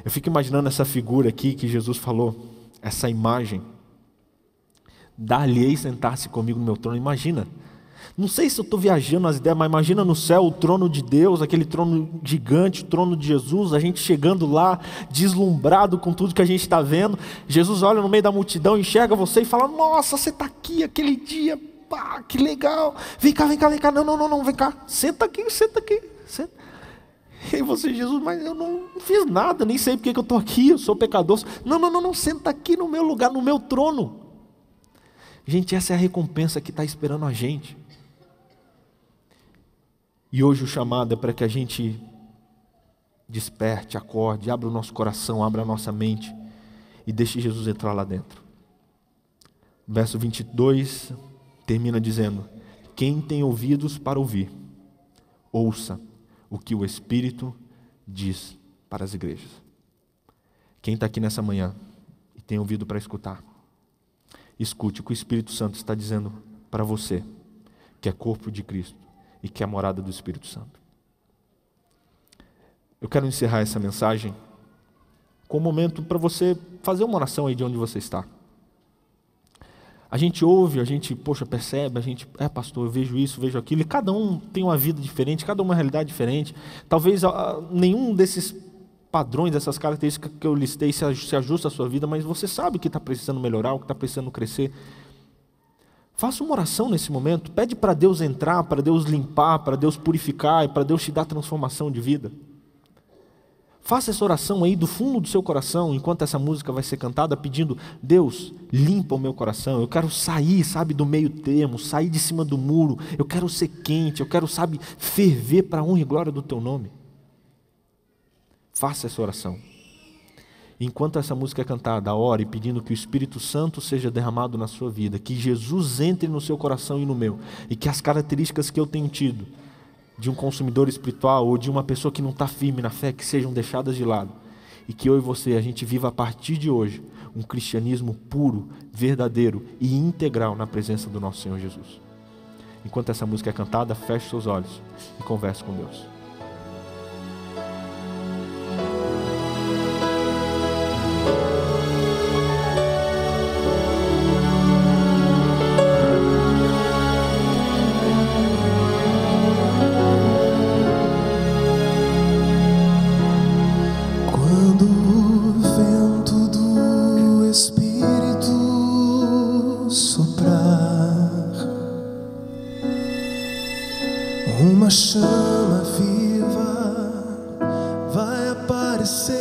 Eu fico imaginando essa figura aqui que Jesus falou, essa imagem, dar-lhe-ei sentar-se comigo no meu trono. Imagina, não sei se eu estou viajando nas ideias, mas imagina no céu o trono de Deus, aquele trono gigante, o trono de Jesus, a gente chegando lá, deslumbrado com tudo que a gente está vendo. Jesus olha no meio da multidão, enxerga você e fala, nossa, você está aqui aquele dia, pá, que legal, vem cá, não, vem cá, senta aqui, senta. E você, Jesus, mas eu não fiz nada, nem sei porque que eu estou aqui, eu sou pecador. Não, senta aqui no meu lugar, no meu trono. Gente, essa é a recompensa que está esperando a gente. E hoje o chamado é para que a gente desperte, acorde, abra o nosso coração, abra a nossa mente e deixe Jesus entrar lá dentro. Verso 22 termina dizendo, quem tem ouvidos para ouvir, ouça o que o Espírito diz para as igrejas. Quem está aqui nessa manhã e tem ouvido para escutar, escute o que o Espírito Santo está dizendo para você, que é corpo de Cristo e que é a morada do Espírito Santo. Eu quero encerrar essa mensagem com um momento para você fazer uma oração aí de onde você está. A gente ouve, a gente, percebe, a gente, pastor, eu vejo isso, vejo aquilo, e cada um tem uma vida diferente, cada um uma realidade diferente. Talvez nenhum desses padrões, dessas características que eu listei se ajusta à sua vida, mas você sabe que está precisando melhorar, o que está precisando crescer. Faça uma oração nesse momento, pede para Deus entrar, para Deus limpar, para Deus purificar, e para Deus te dar transformação de vida. Faça essa oração aí do fundo do seu coração, enquanto essa música vai ser cantada, pedindo: Deus, limpa o meu coração, eu quero sair, do meio termo, sair de cima do muro, eu quero ser quente, eu quero, ferver para a honra e glória do teu nome. Faça essa oração. Enquanto essa música é cantada, ore pedindo que o Espírito Santo seja derramado na sua vida, que Jesus entre no seu coração e no meu, e que as características que eu tenho tido de um consumidor espiritual ou de uma pessoa que não está firme na fé, que sejam deixadas de lado, e que eu e você, a gente viva a partir de hoje um cristianismo puro, verdadeiro e integral na presença do nosso Senhor Jesus. Enquanto essa música é cantada, feche seus olhos e converse com Deus. Uma chama viva vai aparecer.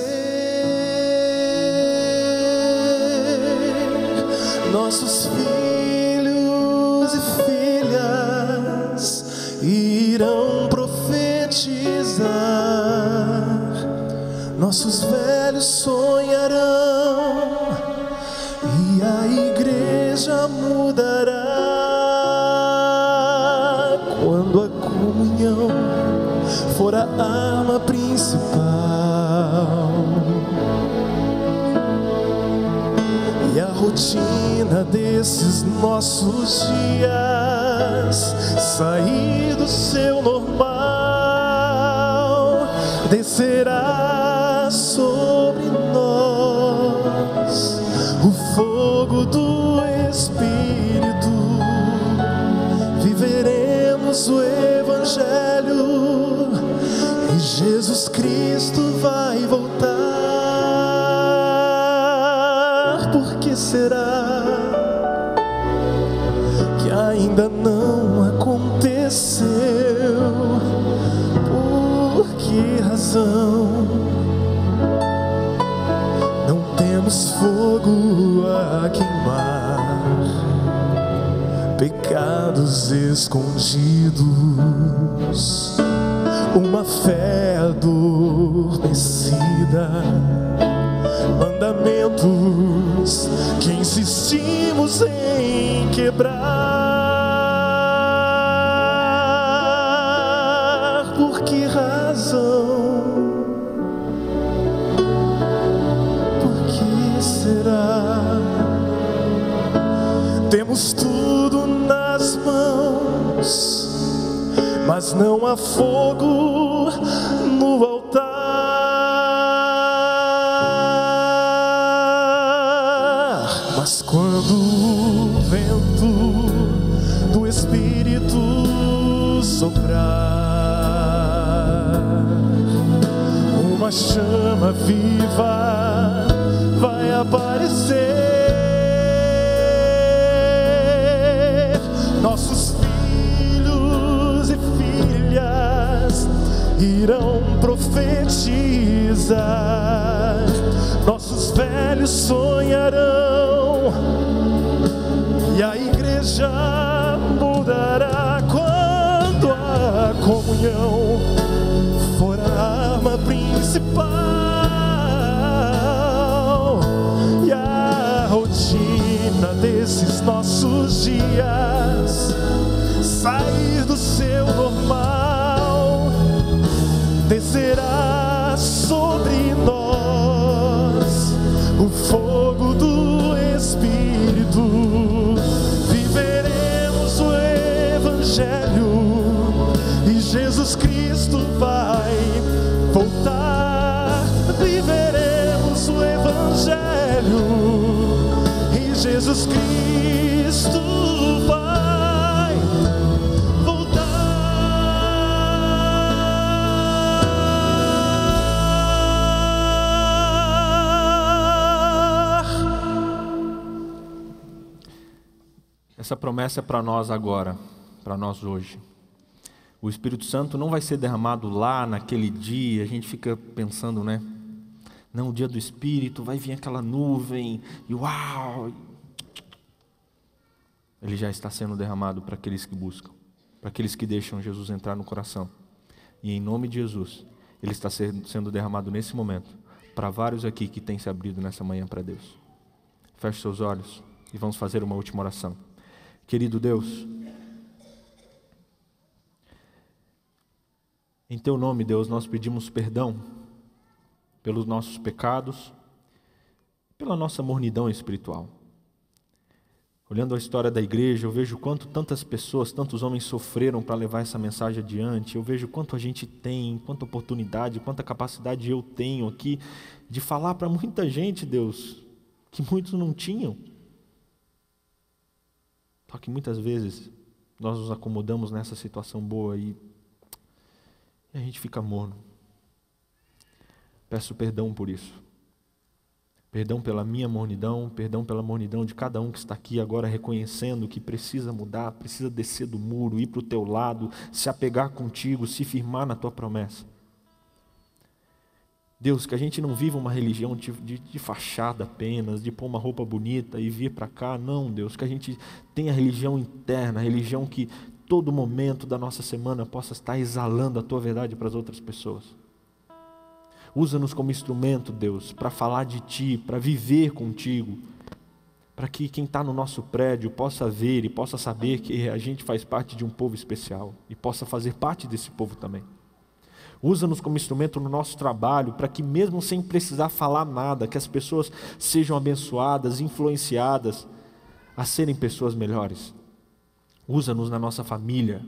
Nossos filhos e filhas irão profetizar. Nossos velhos sonharão e a igreja mudará. Quando a comunhão for a arma principal e a rotina desses nossos dias sair do seu normal, descerá sobre nós o fogo do Espírito. Viveremos o Evangelho e Jesus Cristo vai voltar. Por que será que ainda não aconteceu? Por que razão não temos fogo a queimar? Pecados escondidos, uma fé adormecida, mandamentos que insistimos em quebrar. Por que razão? Por que será? Temos tudo nas mãos, mas não há fogo no altar. Mas quando o vento do Espírito soprar, uma chama viva vai aparecer. Nossos filhos e filhas irão profetizar. Nossos velhos sonharão e a igreja mudará. Quando a comunhão for a arma principal e a rotina desses nossos dias sair do seu normal, descerá sobre nós o fogo do Espírito. Viveremos o Evangelho e Jesus Cristo vai voltar. Viveremos o Evangelho e Jesus Cristo vai voltar. Essa promessa é para nós agora, para nós hoje. O Espírito Santo não vai ser derramado lá naquele dia. A gente fica pensando, né? Não, o dia do Espírito, vai vir aquela nuvem, e uau! Ele já está sendo derramado para aqueles que buscam, para aqueles que deixam Jesus entrar no coração. E em nome de Jesus, ele está sendo derramado nesse momento, para vários aqui que têm se abrido nessa manhã para Deus. Feche seus olhos e vamos fazer uma última oração. Querido Deus, em Teu nome, Deus, nós pedimos perdão pelos nossos pecados, pela nossa mornidão espiritual. Olhando a história da igreja, eu vejo quanto tantas pessoas, tantos homens sofreram para levar essa mensagem adiante. Eu vejo quanto a gente tem, quanta oportunidade, quanta capacidade eu tenho aqui de falar para muita gente, Deus, que muitos não tinham. Só que muitas vezes nós nos acomodamos nessa situação boa e a gente fica morno. Peço perdão por isso. Perdão pela minha mornidão, perdão pela mornidão de cada um que está aqui agora reconhecendo que precisa mudar, precisa descer do muro, ir para o teu lado, se apegar contigo, se firmar na tua promessa. Deus, que a gente não viva uma religião de fachada apenas, de pôr uma roupa bonita e vir para cá. Não, Deus, que a gente tenha religião interna, religião que todo momento da nossa semana possa estar exalando a tua verdade para as outras pessoas. Usa-nos como instrumento, Deus, para falar de Ti, para viver contigo, para que quem está no nosso prédio possa ver e possa saber que a gente faz parte de um povo especial e possa fazer parte desse povo também. Usa-nos como instrumento no nosso trabalho, para que mesmo sem precisar falar nada, que as pessoas sejam abençoadas, influenciadas a serem pessoas melhores. Usa-nos na nossa família,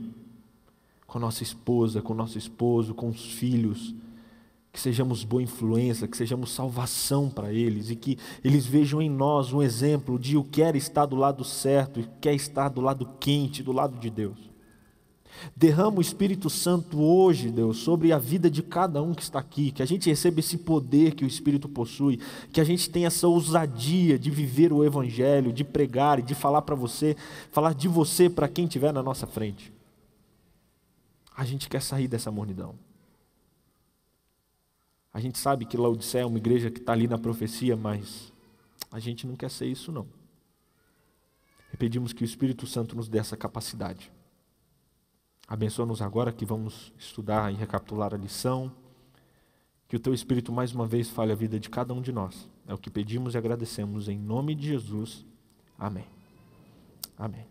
com a nossa esposa, com o nosso esposo, com os filhos, que sejamos boa influência, que sejamos salvação para eles e que eles vejam em nós um exemplo de o que é estar do lado certo e o que é estar do lado quente, do lado de Deus. Derrama o Espírito Santo hoje, Deus, sobre a vida de cada um que está aqui, que a gente receba esse poder que o Espírito possui, que a gente tenha essa ousadia de viver o Evangelho, de pregar e de falar para você, falar de você para quem estiver na nossa frente. A gente quer sair dessa mornidão. A gente sabe que Laodiceia é uma igreja que está ali na profecia, mas a gente não quer ser isso não. E pedimos que o Espírito Santo nos dê essa capacidade. Abençoa-nos agora que vamos estudar e recapitular a lição. Que o Teu Espírito mais uma vez fale a vida de cada um de nós. É o que pedimos e agradecemos em nome de Jesus. Amém. Amém.